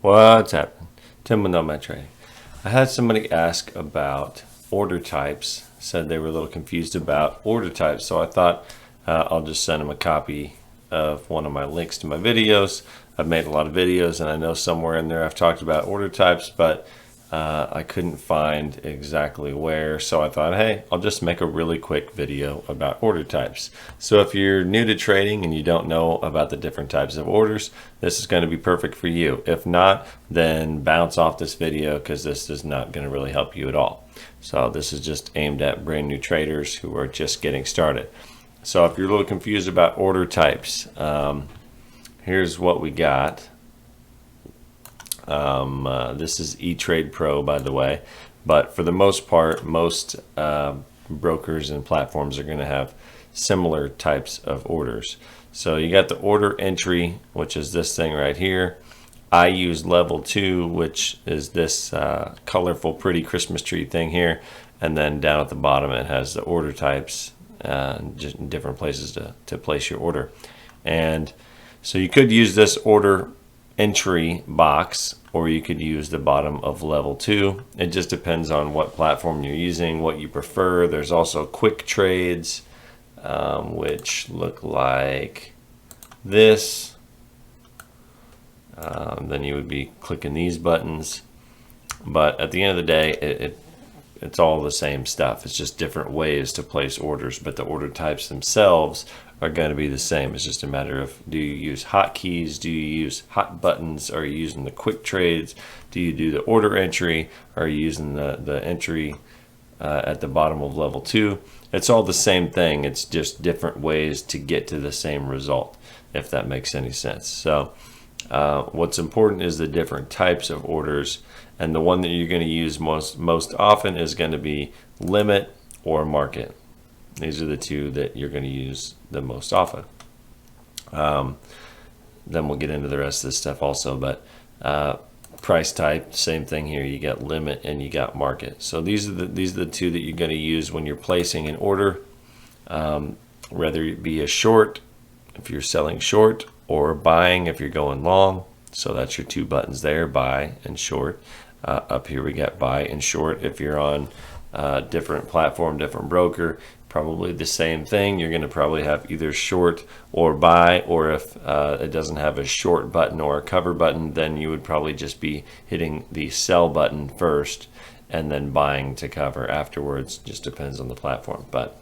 What's happening? Tim with Nomad Trading. I had somebody ask about order types, said they were a little confused about order types, so I thought I'll just send them a copy of one of my links to my videos. I've made a lot of videos, and I know somewhere in there I've talked about order types, but I couldn't find exactly where, so I thought, hey, I'll just make a really quick video about order types. So if you're new to trading and you don't know about the different types of orders, this is going to be perfect for you. If not, then bounce off this video because this is not going to really help you at all. So this is just aimed at brand new traders who are just getting started. So if you're a little confused about order types, here's what we got. This is eTrade Pro, by the way, but for the most part, most brokers and platforms are going to have similar types of orders. So you got the order entry, which is this thing right here. I use level 2, which is this colorful, pretty Christmas tree thing here, and then down at the bottom it has the order types, just different places to place your order. And so you could use this order entry box, or you could use the bottom of level 2. It just depends on what platform you're using, what you prefer. There's also quick trades, which look like this. Then you would be clicking these buttons, but at the end of the day, it's all the same stuff. It's just different ways to place orders, but the order types themselves are going to be the same. It's just a matter of, do you use hotkeys? Do you use hot buttons? Are you using the quick trades? Do you do the order entry? Are you using the entry at the bottom of level 2? It's all the same thing. It's just different ways to get to the same result, if that makes any sense. So what's important is the different types of orders, and the one that you're going to use most often is going to be limit or market. These are the two that you're going to use the most often. Then we'll get into the rest of this stuff also, but price type, same thing here. You got limit and you got market. So these are the two that you're going to use when you're placing an order, whether it be a short if you're selling short, or buying if you're going long. So that's your two buttons there, buy and short. Up here we got buy and short. If you're on different platform, different broker, probably the same thing. You're going to probably have either short or buy, or if it doesn't have a short button or a cover button, then you would probably just be hitting the sell button first and then buying to cover afterwards. Just depends on the platform. But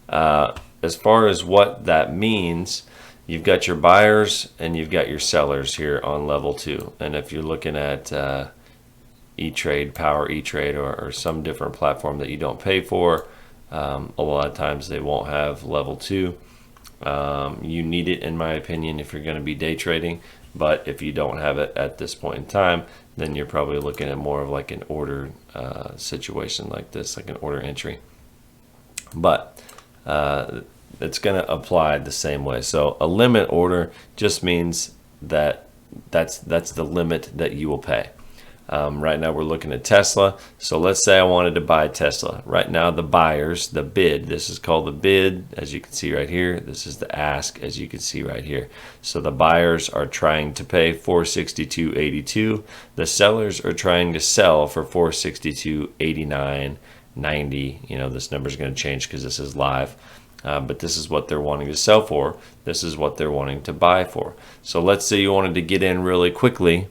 as far as what that means, you've got your buyers and you've got your sellers here on level 2. And if you're looking at eTrade, Power eTrade, or some different platform that you don't pay for, a lot of times they won't have level 2. You need it, in my opinion, if you're going to be day trading, but if you don't have it at this point in time, then you're probably looking at more of like an order situation like this, like an order entry. But it's going to apply the same way. So a limit order just means that that's the limit that you will pay. Right now we're looking at Tesla. So let's say I wanted to buy Tesla. Right now the buyers, the bid, this is called the bid, as you can see right here. This is the ask, as you can see right here. So the buyers are trying to pay $462.82. The sellers are trying to sell for $462.89.90. You know, this number is going to change because this is live. But this is what they're wanting to sell for. This is what they're wanting to buy for. So let's say you wanted to get in really quickly.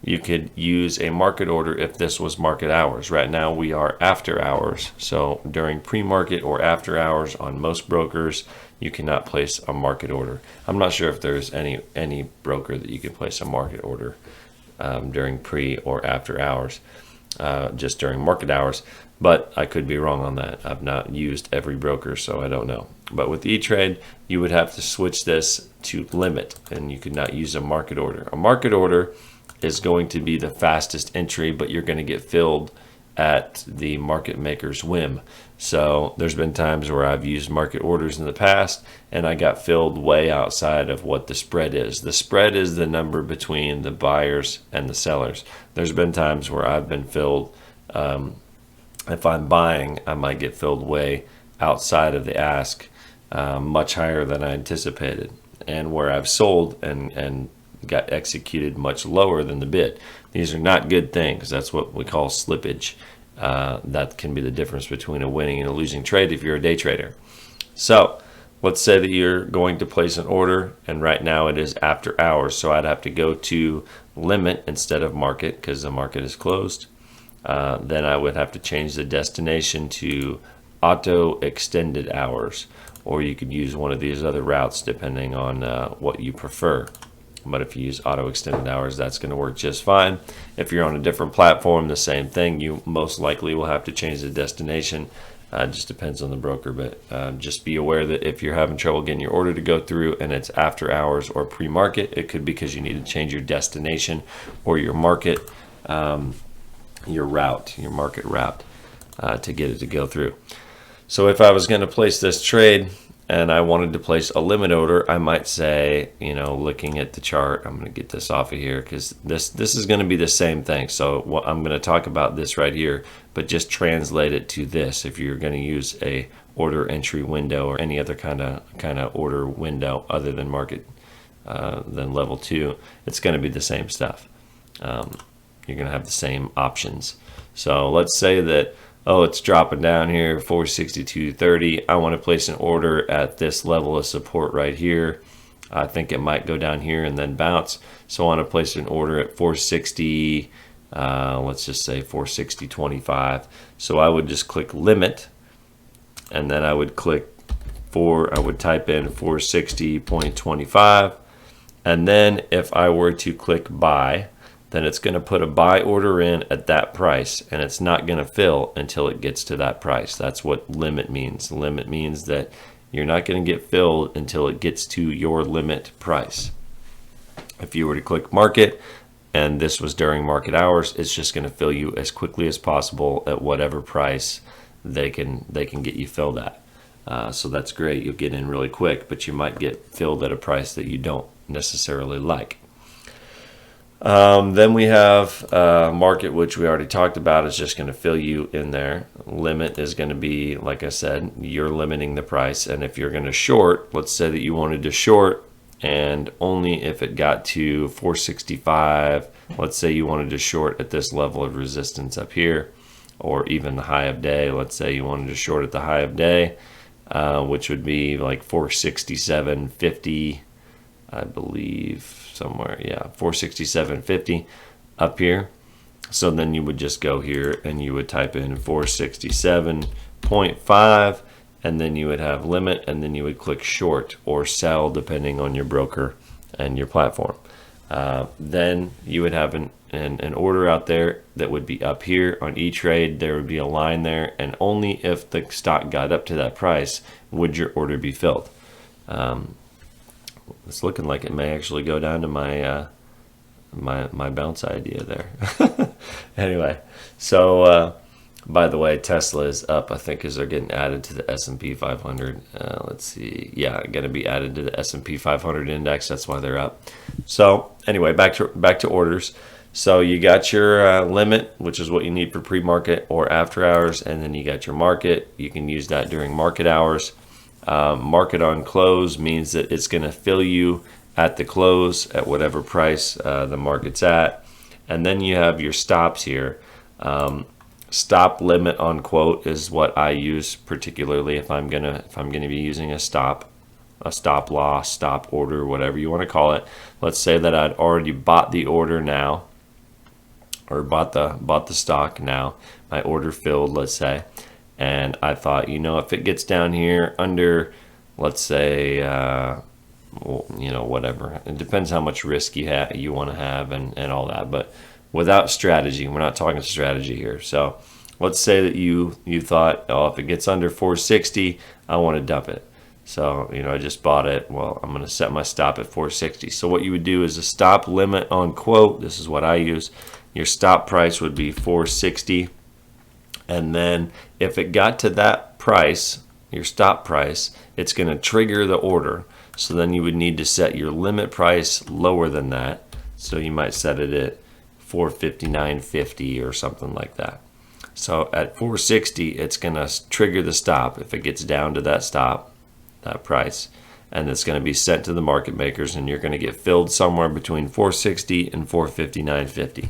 You could use a market order if this was market hours. Right now we are after hours. So during pre-market or after hours on most brokers, you cannot place a market order. I'm not sure if there's any broker that you can place a market order during pre or after hours, just during market hours. But I could be wrong on that. I've not used every broker, so I don't know. But with eTrade, you would have to switch this to limit, and you could not use a market order. A market order is going to be the fastest entry, but you're going to get filled at the market maker's whim. So there's been times where I've used market orders in the past, and I got filled way outside of what the spread is. The spread is the number between the buyers and the sellers. There's been times where I've been filled, if I'm buying, I might get filled way outside of the ask, much higher than I anticipated. And where I've sold and got executed much lower than the bid. These are not good things. That's what we call slippage. That can be the difference between a winning and a losing trade if you're a day trader. So let's say that you're going to place an order, and right now it is after hours. So I'd have to go to limit instead of market because the market is closed. Then I would have to change the destination to auto extended hours, or you could use one of these other routes depending on what you prefer. But if you use auto extended hours, that's going to work just fine. If you're on a different platform, the same thing. You most likely will have to change the destination. It just depends on the broker, but just be aware that if you're having trouble getting your order to go through and it's after hours or pre-market, it could be because you need to change your destination or your market, your market route to get it to go through. So if I was going to place this trade and I wanted to place a limit order, I might say, looking at the chart, I'm going to get this off of here because this is going to be the same thing. So I'm going to talk about this right here, but just translate it to this. If you're going to use a order entry window or any other kind of order window other than market, than level 2, it's going to be the same stuff. You're going to have the same options. So let's say that, it's dropping down here, 462.30. I want to place an order at this level of support right here. I think it might go down here and then bounce. So I want to place an order at 460, let's just say 460.25. So I would just click limit, and then I would type in 460.25. And then if I were to click buy, then it's going to put a buy order in at that price, and it's not going to fill until it gets to that price. That's what limit means. Limit means that you're not going to get filled until it gets to your limit price. If you were to click market and this was during market hours, it's just going to fill you as quickly as possible at whatever price they can get you filled at. So that's great. You'll get in really quick, but you might get filled at a price that you don't necessarily like. Then we have market, which we already talked about, is just going to fill you in there. Limit is going to be, like I said, you're limiting the price. And if you're going to short, let's say that you wanted to short, and only if it got to 465, let's say you wanted to short at this level of resistance up here, or even the high of day. Let's say you wanted to short at the high of day, which would be like 467.50, I believe. Somewhere, 467.50 up here. So then you would just go here and you would type in 467.5, and then you would have limit, and then you would click short or sell depending on your broker and your platform. Then you would have an order out there that would be up here on eTrade. There would be a line there, and only if the stock got up to that price would your order be filled. It's looking like it may actually go down to my my bounce idea there. Anyway, so by the way, Tesla is up, I think, as they're getting added to the S&P 500. Let's see. Yeah, going to be added to the S&P 500 index. That's why they're up. So anyway, back to orders. So you got your limit, which is what you need for pre-market or after hours, and then you got your market. You can use that during market hours. Market on close means that it's going to fill you at the close at whatever price the market's at. And then you have your stops here. Stop limit on quote is what I use particularly if I'm gonna be using a stop loss, stop order, whatever you want to call it. Let's say that I'd already bought the order now, or bought the stock now. My order filled, let's say. And I thought, if it gets down here under, let's say, whatever. It depends how much risk you want to have and all that. But without strategy, we're not talking strategy here. So let's say that you thought, if it gets under 460, I want to dump it. So, I just bought it. Well, I'm going to set my stop at 460. So what you would do is a stop limit on quote. This is what I use. Your stop price would be 460. And then if it got to that price, your stop price, it's going to trigger the order. So then you would need to set your limit price lower than that. So you might set it at 459.50 or something like that. So at 460, it's going to trigger the stop if it gets down to that stop, that price. and it's going to be sent to the market makers, and you're going to get filled somewhere between 460 and 459.50.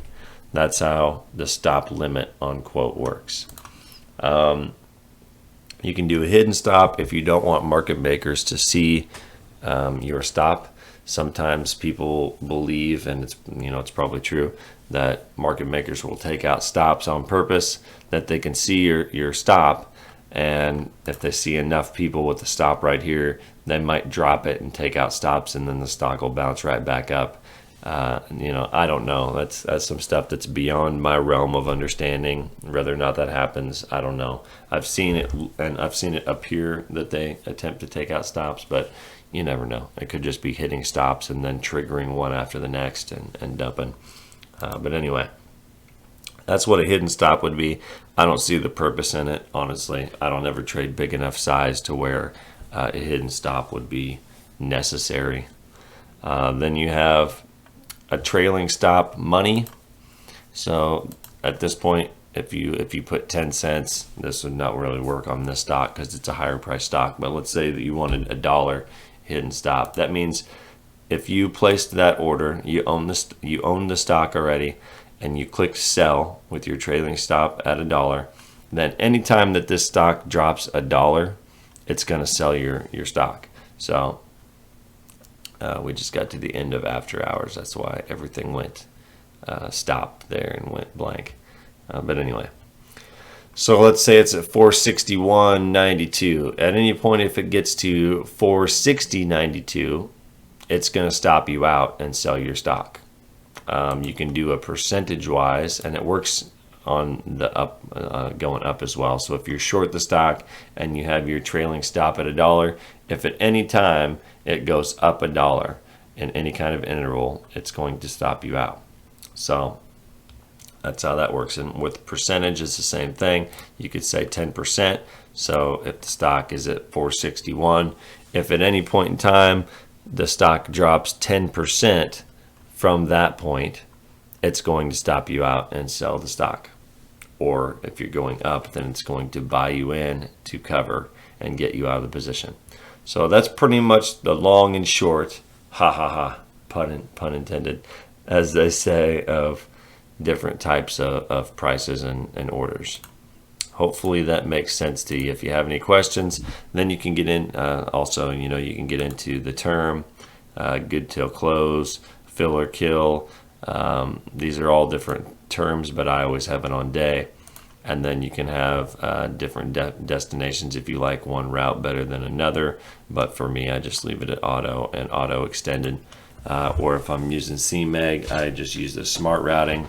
That's how the stop limit on quote works. You can do a hidden stop if you don't want market makers to see your stop. Sometimes people believe, and it's probably true, that market makers will take out stops on purpose that they can see your stop, and if they see enough people with the stop right here, they might drop it and take out stops, and then the stock will bounce right back up. I don't know. That's some stuff that's beyond my realm of understanding. Whether or not that happens, I don't know. I've seen it, and I've seen it appear that they attempt to take out stops, but you never know. It could just be hitting stops and then triggering one after the next and dumping. But anyway, that's what a hidden stop would be. I don't see the purpose in it, honestly. I don't ever trade big enough size to where a hidden stop would be necessary. Then you have a trailing stop money. So at this point, if you put 10 cents, this would not really work on this stock because it's a higher price stock. But let's say that you wanted $1 hidden stop. That means if you placed that order, you own the stock already, and you click sell with your trailing stop at $1, then anytime that this stock drops $1, it's going to sell your stock. So we just got to the end of after hours. That's why everything went stop there and went blank. But anyway, so let's say it's at 461.92. At any point, if it gets to 460.92, it's going to stop you out and sell your stock. You can do a percentage wise, and it works on the up, going up as well. So if you're short the stock and you have your trailing stop at $1, if at any time it goes up $1 in any kind of interval, it's going to stop you out. So that's how that works. And with percentage, it's the same thing. You could say 10%. So if the stock is at 461, if at any point in time the stock drops 10% from that point, it's going to stop you out and sell the stock. Or if you're going up, then it's going to buy you in to cover and get you out of the position. So that's pretty much the long and short, pun intended, as they say, of different types of prices and orders. Hopefully that makes sense to you. If you have any questions, then you can get in. Also, you can get into the term, good till close, fill or kill. These are all different terms, but I always have it on day. And then you can have different destinations if you like one route better than another. But for me, I just leave it at auto and auto extended. Or if I'm using CMEG, I just use the smart routing.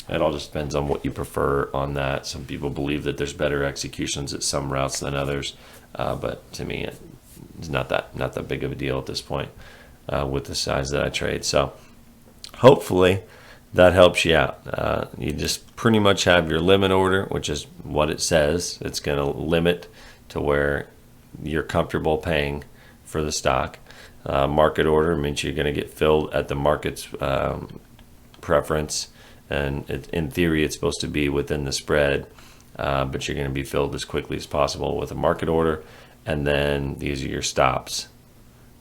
It all just depends on what you prefer on that. Some people believe that there's better executions at some routes than others, but to me, it's not that big of a deal at this point with the size that I trade. So hopefully that helps you out. You just pretty much have your limit order, which is what it says. It's going to limit to where you're comfortable paying for the stock. Market order means you're going to get filled at the market's preference. And in theory, it's supposed to be within the spread, but you're going to be filled as quickly as possible with a market order. And then these are your stops.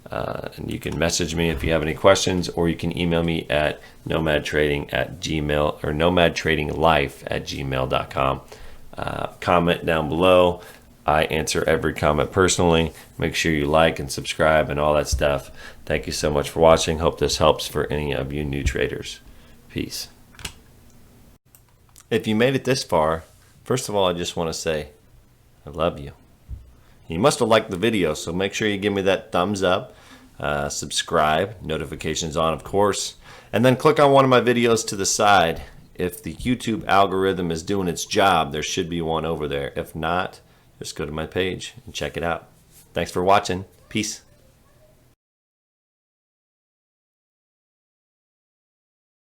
And you can message me if you have any questions, or you can email me at nomadtrading@gmail or nomadtradinglife@gmail.com. Comment down below. I answer every comment personally. Make sure you like and subscribe and all that stuff. Thank you so much for watching. Hope this helps for any of you new traders. Peace. If you made it this far, first of all, I just want to say I love you. You must have liked the video, so make sure you give me that thumbs up, subscribe, notifications on, of course, and then click on one of my videos to the side. If the YouTube algorithm is doing its job, there should be one over there. If not, just go to my page and check it out. Thanks for watching. Peace.